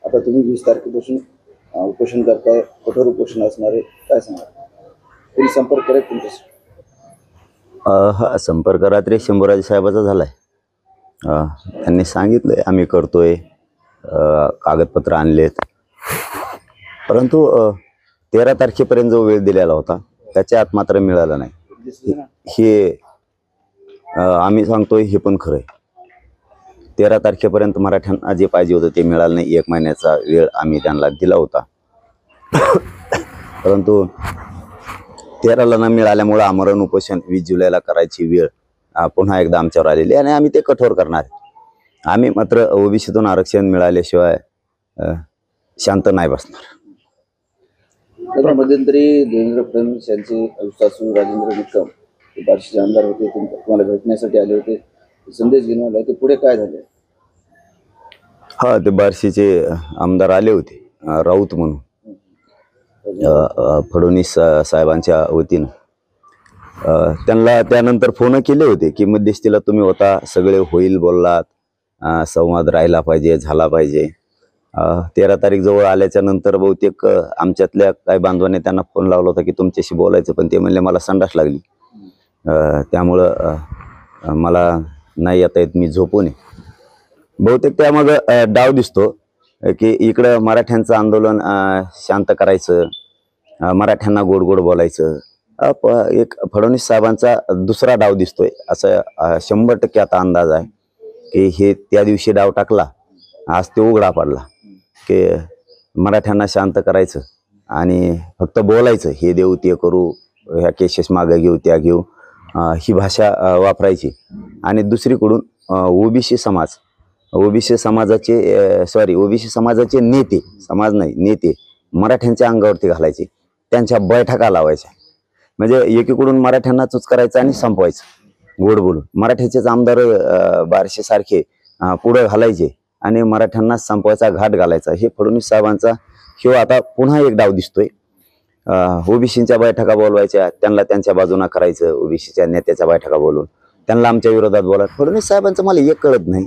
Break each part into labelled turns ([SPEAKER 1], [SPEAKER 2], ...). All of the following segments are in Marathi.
[SPEAKER 1] आता तुम्ही 20 तारखेपासून उपोषण करताय, कठोर उपोषण असणार आहे, काय सांगा? कोणी संपर्क करत तुमच्याशी?
[SPEAKER 2] हा संपर्क रात्री शंभूराजे साहेबाचा झालाय. त्यांनी सांगितलंय आम्ही करतोय, कागदपत्र आणलेत, परंतु 13 तारखेपर्यंत जो वेळ दिलेला होता त्याच्या आत मात्र मिळाला नाही. हे आम्ही सांगतोय हे पण खरं आहे. 13 तारखेपर्यंत मराठ्यांना जे पाहिजे होतं ते मिळालं नाही. 1 महिन्याचा वेळ आम्ही त्यांना दिला होता, परंतु 13ला न मिळाल्यामुळे आमरण उपोषण 20 जुलैला करायची वेळ पुन्हा एकदा आमच्यावर आलेली आहे आणि आम्ही ते कठोर करणार आहे. आम्ही मात्र ओबीसीतून आरक्षण मिळाल्याशिवाय शांत नाही बसणार.
[SPEAKER 1] मध्यंतरी देवेंद्र फडणवीस यांचे सासू राजेंद्र निकम ते बार्शीचे आमदार होते, तुम्हाला भेटण्यासाठी आले होते, संदेश घेऊन आले, ते पुढे काय झाले?
[SPEAKER 2] हा, ते बार्शीचे आमदार आले होते, राऊत म्हणून, फडणवीस साहेबांच्या वतीनं. त्यांना त्यानंतर फोन केले होते की मध्यस्थीला तुम्ही होता, सगळे होईल बोललात, संवाद राहिला पाहिजे, झाला पाहिजे. 13 तारीख जवळ आल्याच्या नंतर बहुतेक आमच्यातल्या काही बांधवांनी त्यांना फोन लावला होता की तुमच्याशी बोलायचं, पण ते म्हणले मला संडास लागली, त्यामुळं मला नाही येता येत, मी झोपून आहे. बहुतेक त्यामागं डाव दिसतो की इकडं मराठ्यांचं आंदोलन शांत करायचं, मराठ्यांना गोड गोड बोलायचं. एक फडणवीस साहेबांचा दुसरा डाव दिसतोय असं 100% आता अंदाज आहे की हे त्या दिवशी डाव टाकला, आज ते उघडा पडला की मराठ्यांना शांत करायचं आणि फक्त बोलायचं, हे देऊ ते करू, ह्या केसेस मागे घेऊ त्या घेऊ, ही भाषा वापरायची. आणि दुसरीकडून ओबीसी समाजाचे नेते, समाज नाही नेते, मराठ्यांच्या अंगावरती घालायचे, त्यांच्या बैठका लावायच्या. म्हणजे एकीकडून मराठ्यांना चूच करायचं आणि संपवायचं गोड बोलून. मराठ्याचेच आमदार बार्शी सारखे पुढे घालायचे आणि मराठ्यांना संपवायचा घाट घालायचा. हे फडणवीस साहेबांचा आता पुन्हा एक डाव दिसतोय. ओबीसीच्या बैठका बोलवायच्या, त्यांना त्यांच्या बाजूला करायचं, ओबीसीच्या नेत्याच्या बैठका बोलून त्यांना आमच्या विरोधात बोलायचं. फडणवीस साहेबांचं मला एक कळत नाही,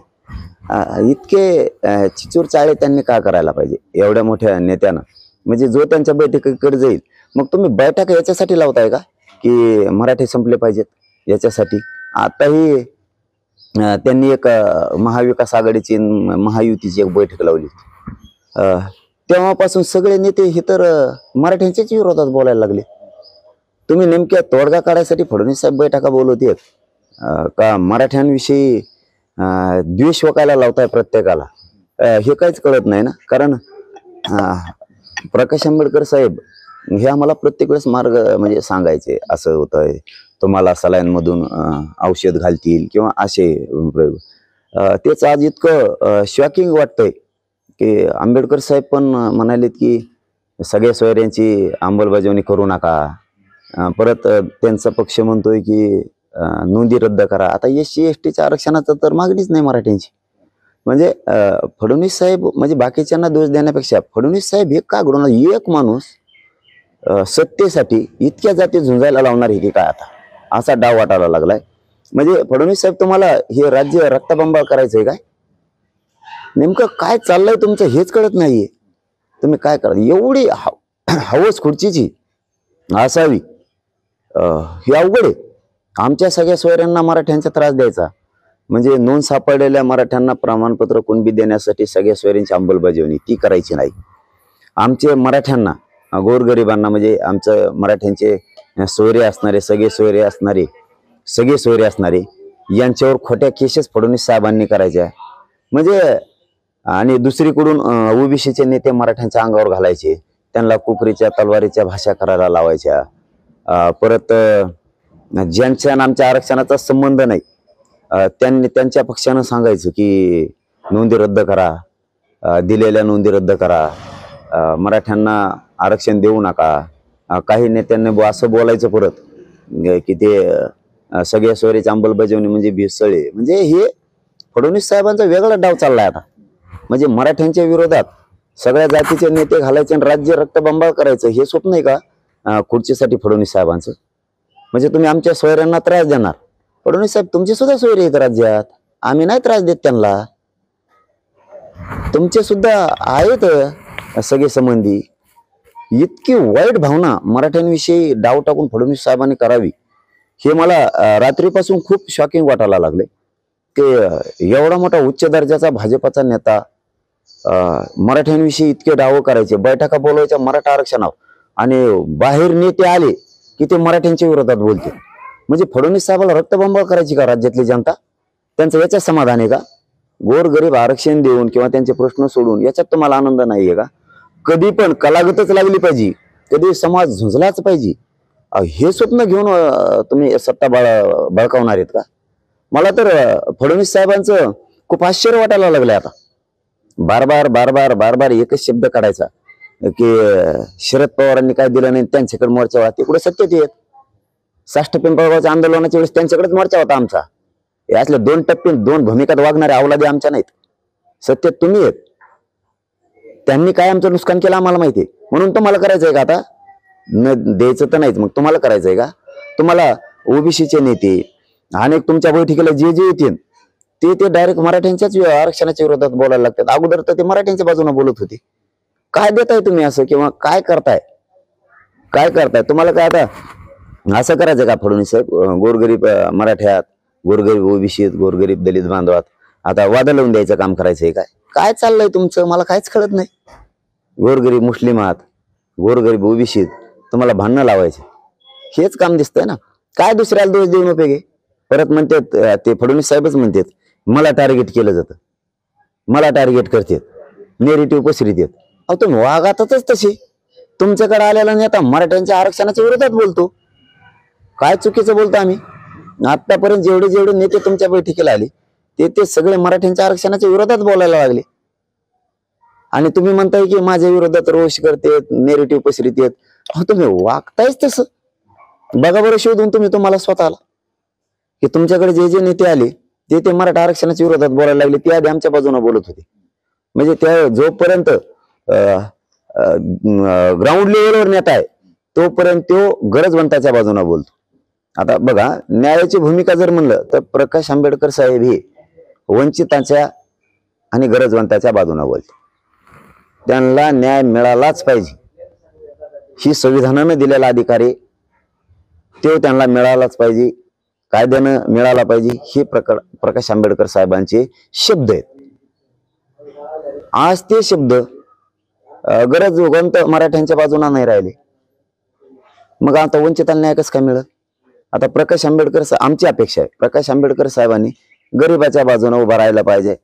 [SPEAKER 2] इतके चिचूर चाळे त्यांनी का करायला पाहिजे एवढ्या मोठ्या नेत्यानं? म्हणजे जो त्यांच्या बैठकीकडे जाईल, मग तुम्ही बैठक याच्यासाठी लावताय का की मराठी संपले पाहिजेत याच्यासाठी? आताही त्यांनी एक महाविकास आघाडीची महायुतीची एक बैठक लावली, तेव्हापासून सगळे नेते हे तर मराठ्यांच्याच विरोधात बोलायला लागले. तुम्ही नेमक्या तोडगा काढायसाठी फडणवीस साहेब बैठका बोलवतेत का मराठ्यांविषयी द्वेष वकायला लावताय प्रत्येकाला? हे काहीच कळत नाही ना. कारण प्रकाश आंबेडकर साहेब हे आम्हाला प्रत्येक वेळेस मार्ग म्हणजे सांगायचे, असं होतंय, तुम्हाला सलाईनमधून औषध घालतील किंवा असे प्रयोग. तेच आज इतकं शॉकिंग वाटतंय की आंबेडकर साहेब पण म्हणालेत की सगळ्या सोयऱ्यांची अंमलबजावणी करू नका. परत त्यांचा पक्ष म्हणतोय की नोंदी रद्द करा. आता SC STच्या आरक्षणाचं तर मागणीच नाही मराठ्यांची. म्हणजे फडणवीस साहेब म्हणजे बाकीच्यांना दोष देण्यापेक्षा फडणवीस साहेब हे का घडवणार? एक माणूस सत्तेसाठी इतक्या जाती झुंजायला लावणार आहे की काय आता, असा डाव वाटायला लागलाय. म्हणजे फडणवीस साहेब तुम्हाला हे राज्य रक्तबंबाळ करायचंय काय? नेमकं काय चाललंय तुमचं हेच कळत नाहीये. तुम्ही काय करा, एवढी हवस खुर्चीची असावी हे अवघड आहे. आमच्या सगळ्या सोयऱ्यांना मराठ्यांचा त्रास द्यायचा म्हणजे नोंद सापडलेल्या मराठ्यांना प्रमाणपत्र कुणबी देण्यासाठी सगळ्या सोयऱ्यांची अंमलबजावणी ती करायची नाही. आमचे मराठ्यांना गोरगरिबांना म्हणजे आमचं मराठ्यांचे सोयरे असणारे सगळे सोयरे असणारे यांच्यावर खोट्या केसेस फडणवीस साहेबांनी करायच्या. म्हणजे आणि दुसरीकडून ओबीसीचे नेते मराठ्यांच्या अंगावर घालायचे, त्यांना कुकरीच्या तलवारीच्या भाषा करायला लावायच्या. परत ज्यांच्या आमच्या आरक्षणाचा संबंध नाही त्यांनी त्यांच्या पक्षानं सांगायचं की नोंदी रद्द करा, दिलेल्या नोंदी रद्द करा, मराठ्यांना आरक्षण देऊ नका. काही नेत्यांनी असं बोलायचं परत की ते सगळ्या सोयरीची अंमलबजावणी म्हणजे भिसळे. म्हणजे हे फडणवीस साहेबांचा वेगळा डाव चाललाय आता. म्हणजे मराठ्यांच्या विरोधात सगळ्या जातीचे नेते घालायचे आणि राज्य रक्तबंबाळ करायचं हे स्वप्न आहे का खुर्चीसाठी फडणवीस साहेबांचं? म्हणजे तुम्ही आमच्या सोयऱ्यांना त्रास देणार? फडणवीस साहेब तुमचे सुद्धा सोयरे आहेत राज्यात, आम्ही नाही त्रास देत त्यांना. तुमचे सुद्धा आहेत सगळे संबंधी. इतकी वाईट भावना मराठ्यांविषयी डाव टाकून फडणवीस साहेबांनी करावी, हे मला रात्रीपासून खूप शॉकिंग वाटायला लागले. की एवढा मोठा उच्च दर्जाचा भाजपाचा नेता मराठ्यांविषयी इतके डाव करायचे, बैठका बोलवायच्या मराठा आरक्षणावर, आणि बाहेर नेते आले की ते मराठ्यांच्या विरोधात बोलते. म्हणजे फडणवीस साहेबाला रक्तबंबाळ करायची का राज्यातली जनता? त्यांचं याच्यात समाधान आहे का? गोरगरीब आरक्षण देऊन किंवा त्यांचे प्रश्न सोडून याच्यात तुम्हाला आनंद नाहीये का? कधी पण कलागतच लागली पाहिजे, कधी समाज झुंजलाच पाहिजे, हे स्वप्न घेऊन तुम्ही सत्ता बळकावणार आहेत का? मला तर फडणवीस साहेबांचं खूप आश्चर्य वाटायला लागलंय. आता बार बार एकच शब्द काढायचा की शरद पवारांनी काय दिलं नाही, त्यांच्याकडे मोर्चा होता. ते कुठे सत्तेत येत? साष्ट पिंपळगावच्या आंदोलनाच्या वेळेस त्यांच्याकडेच मोर्चा होता आमचा. यातल्या 2 टप्पे 2 भूमिकात वागणारे अवलादे आमच्या नाहीत, सत्तेत तुम्ही आहेत. त्यांनी काय आमचं नुकसान केलं आम्हाला माहिती, म्हणून तुम्हाला करायचंय का? आता न द्यायचं तर नाहीच, मग तुम्हाला करायचंय का? तुम्हाला ओबीसीचे नेते अनेक तुमच्या बैठकीला जे जे येतील ते डायरेक्ट मराठ्यांच्याच आरक्षणाच्या विरोधात बोलायला लागतात. अगोदर तर ते मराठ्यांच्या बाजूने बोलत होते. काय देताय तुम्ही असं, किंवा काय करताय? तुम्हाला काय आता असं करायचं का फडणवीस साहेब? गोरगरीब मराठ्यात, गोरगरीब ओबीसीत, गोरगरीब दलित बांधवात आता वादा लावून द्यायचं काम करायचंय काय? काय चाललंय तुमचं मला काहीच कळत नाही. गोरगरीब मुस्लिमात, गोरगरीब ओबीसीत तुम्हाला भांडणं लावायचे, हेच काम दिसतंय ना. काय दुसऱ्याला दोष देऊन उपयोग आहे? परत म्हणतात ते फडणवीस साहेबच म्हणतात मला टार्गेट केलं जातं, मला टार्गेट करतात, नेरेटिव्ह पसरीत येत. अहो तुम्ही वागातच तशी. तुमच्याकडे आलेला नेता मराठ्यांच्या आरक्षणाच्या विरोधात बोलतो. काय चुकीचं बोलतो आम्ही? आतापर्यंत जेवढे नेते तुमच्या बैठकीला आले ते सगळे मराठ्यांच्या आरक्षणाच्या विरोधात बोलायला लागले, आणि तुम्ही म्हणताय की माझ्या विरोधात रोष करतेत, नेरेटिव्ह पसरीत येत. अहो तुम्ही वागतायच तसं. बघा बरं शोधून तुम्हाला स्वतःला की तुमच्याकडे जे नेते आले ते मराठा आरक्षणाच्या विरोधात बोलायला लागले, ते आधी आमच्या बाजूने बोलत होते. म्हणजे त्या जोपर्यंत ग्राउंड लेवलवर नेता आहे तोपर्यंत तो गरजवंताच्या बाजूने बोलतो. आता बघा, न्यायाची भूमिका जर म्हणलं तर प्रकाश आंबेडकर साहेब हे वंचितांच्या आणि गरजवंताच्या बाजूने बोलते. त्यांना न्याय मिळालाच पाहिजे, ही संविधानाने दिलेला अधिकार आहे, तो त्यांना मिळालाच पाहिजे, कायद्यानं मिळाला पाहिजे, हे प्रकाश आंबेडकर साहेबांचे शब्द आहेत. आज ते शब्द गरजवंत मराठ्यांच्या बाजूला नाही राहिले, मग आता वंचितांना न्याय कसं काय मिळत? आता प्रकाश आंबेडकर आमची अपेक्षा आहे प्रकाश आंबेडकर साहेबांनी गरिबाच्या बाजूने उभा राहायला पाहिजे,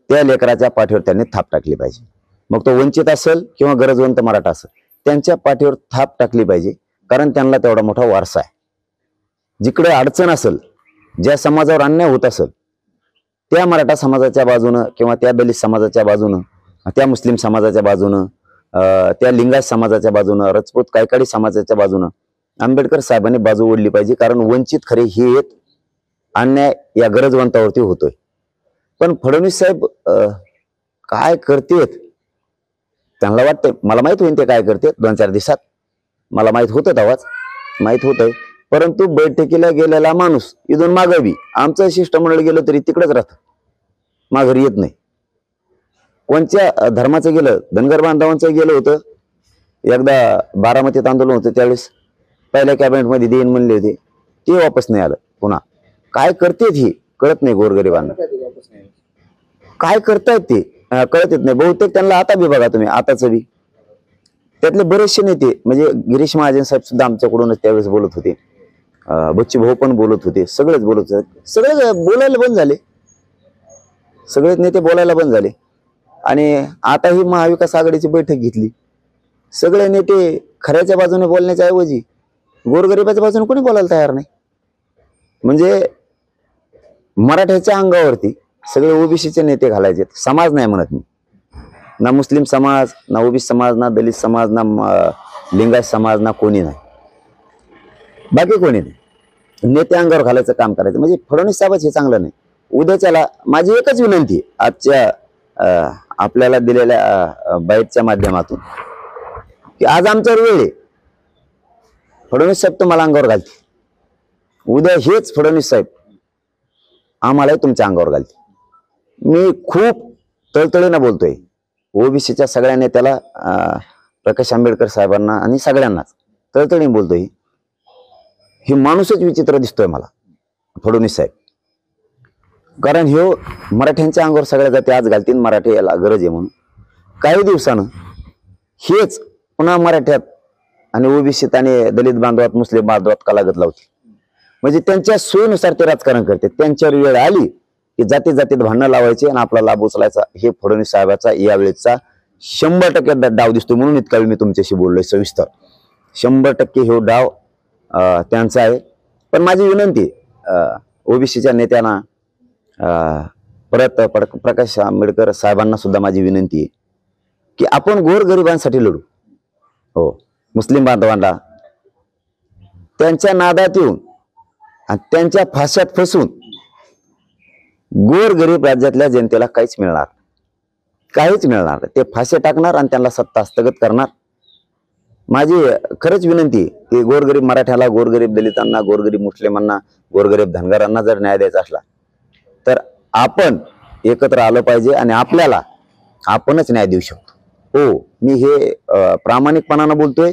[SPEAKER 2] त्या लेकराच्या पाठीवर त्यांनी थाप टाकली पाहिजे. मग तो वंचित असेल किंवा गरजवंत मराठा असेल, त्यांच्या पाठीवर थाप टाकली पाहिजे, कारण त्यांना तेवढा मोठा वारसा आहे. जिकडे अडचण असेल, ज्या समाजावर अन्याय होत असेल, त्या मराठा समाजाच्या बाजूनं किंवा त्या दलित समाजाच्या बाजूनं, त्या मुस्लिम समाजाच्या बाजूनं, त्या लिंगायत समाजाच्या बाजूनं, राजपूत कायकाडी समाजाच्या बाजूनं आंबेडकर साहेबांनी बाजू ओढली पाहिजे. कारण वंचित खरे हे एक अन्याय या गरजवंतावरती होतोय. पण फडणवीस साहेब काय करतेत त्यांना वाटतंय, मला माहित होईल ते काय करतेत 2-4 दिवसात, मला माहित होतं तेव्हाच माहित होतंय. परंतु बैठकीला गेलेला माणूस इथून मागावी, आमचं शिष्टमंडळ गेलं तरी तिकडेच राहतं, माघारी येत नाही. कोणत्या धर्माचं गेलं, धनगर बांधवांचं गेलं होतं, एकदा बारामतीत आंदोलन होतं त्यावेळेस पहिल्या कॅबिनेटमध्ये देईन म्हणले होते, ते वापस नाही आलं. पुन्हा काय करतेत हे कळत नाही. गोरगरिबांना काय करतायत ते कळत येत नाही. बहुतेक त्यांना आता बी बघा तुम्ही, आताच बी त्यातले बरेचसे नेते, म्हणजे गिरीश महाजन साहेब सुद्धा आमच्याकडूनच त्यावेळेस बोलत होते, बच्चू भाऊ पण बोलत होते, सगळेच बोलत होते, सगळे बोलायला बंद झाले, सगळेच नेते बोलायला बंद झाले. आणि आता ही महाविकास आघाडीची बैठक घेतली, सगळे नेते खऱ्याच्या बाजूने बोलण्याच्या ऐवजी गोरगरिबाच्या बाजूने कोणी बोलायला तयार नाही. म्हणजे मराठ्याच्या अंगावरती सगळे ओबीसीचे नेते घालायचे. समाज नाही म्हणत मी, ना मुस्लिम समाज, ना ओबीसी समाज, ना दलित समाज, ना लिंगायत समाज, ना कोणी नाही, बाकी कोणी नाही. नेते अंगावर घालायचं काम करायचं. म्हणजे फडणवीस साहेबच हे चांगलं नाही. उद्याच्याला माझी एकच विनंती आजच्या आपल्याला दिलेल्या बाईटच्या माध्यमातून, की आज आमच्यावर वेळ आहे, फडणवीस साहेब तुम्हाला अंगावर घालते, उद्या हेच फडणवीस साहेब आम्हालाही तुमच्या अंगावर घालते. मी खूप तळतळीनं बोलतोय. ओबीसीच्या सगळ्या नेत्याला प्रकाश आंबेडकर साहेबांना आणि सगळ्यांनाच तळतळीने बोलतोय. हे माणूसच विचित्र दिसतोय मला फडणवीस साहेब. कारण ह्यो मराठ्यांच्या अंगावर सगळ्या जाती आज घालतील, मराठी याला गरज आहे म्हणून. काही दिवसानं हेच पुन्हा मराठ्यात आणि ओबीसीत आणि दलित बांधवात मुस्लिम बांधवात कलागत लावतील. म्हणजे त्यांच्या सोयीनुसार ते राजकारण करते. त्यांच्यावर वेळ आली की जाती जातीत भांडणं लावायचे आणि आपला लाभ उचलायचा. हे फडणवीस साहेबाचा यावेळेचा 100% डाव दिसतो. म्हणून इतका वेळ मी तुमच्याशी बोललोय सविस्तर. 100% हे डाव त्यांचा आहे. पण माझी विनंती ओबीसीच्या नेत्यांना, परत प्रकाश आंबेडकर साहेबांना सुद्धा माझी विनंती आहे की आपण गोरगरिबांसाठी लढू. हो, मुस्लिम बांधवांना त्यांच्या नादात येऊन आणि त्यांच्या फाश्यात फसून गोरगरीब राज्यातल्या जनतेला काहीच मिळणार ते फासे टाकणार आणि त्यांना सत्ता हस्तगत करणार. माझी खरंच विनंती की गोरगरीब मराठ्याला, गोरगरीब दलितांना, गोरगरीब मुस्लिमांना, गोरगरीब धनगरांना जर न्याय द्यायचा असला तर आपण एकत्र आलं पाहिजे आणि आपल्याला आपणच न्याय देऊ शकतो. हो, मी हे प्रामाणिकपणानं बोलतोय.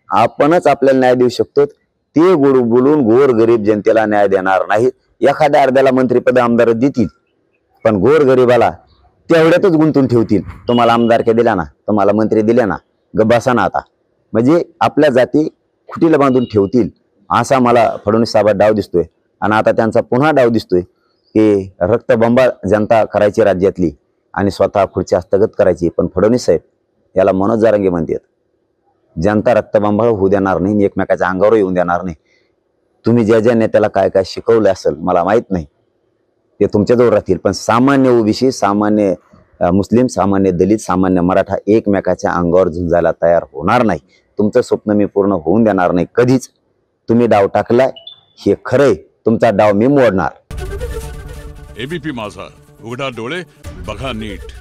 [SPEAKER 2] आपणच आपल्याला न्याय देऊ शकतो. ते बोलून गोरगरीब जनतेला न्याय देणार नाहीत. एखाद्या अर्ध्याला मंत्रिपद आमदार देतील, पण गोरगरिबाला तेवढ्यातच गुंतून ठेवतील. तुम्हाला आमदारक्या दिल्या ना, तुम्हाला मंत्री दिल्या ना, गब्बासा ना आता. म्हणजे आपल्या जाती खुटीला बांधून ठेवतील असा मला फडणवीस साहेब डाव दिसतोय. आणि आता त्यांचा पुन्हा डाव दिसतोय की रक्तबंबाळ जनता करायची राज्यातली आणि स्वतः खुर्ची हस्तगत करायची. पण फडणवीस साहेब याला मनोज जारंगे म्हणतात, जनता रक्तबंबाळ होऊ देणार नाही, एकमेकाच्या अंगावर येऊन देणार नाही. तुम्ही ज्या ज्या नेत्याला काय काय शिकवलं असेल मला माहित नाही, ते तुमच्याजवळ राहतील. पण सामान्य ओबीसी, सामान्य मुस्लिम, सामान्य दलित, सामान्य मराठा एकमेकाच्या अंगावर झुंजायला तयार होणार नाही. तुमचं स्वप्न मी पूर्ण होऊन देणार नाही कधीच. तुम्ही डाव टाकलाय हे खरंय, तुमचा डाव मी मोडणार.
[SPEAKER 3] एबीपी माझा, उघडा डोळे बघा नीट.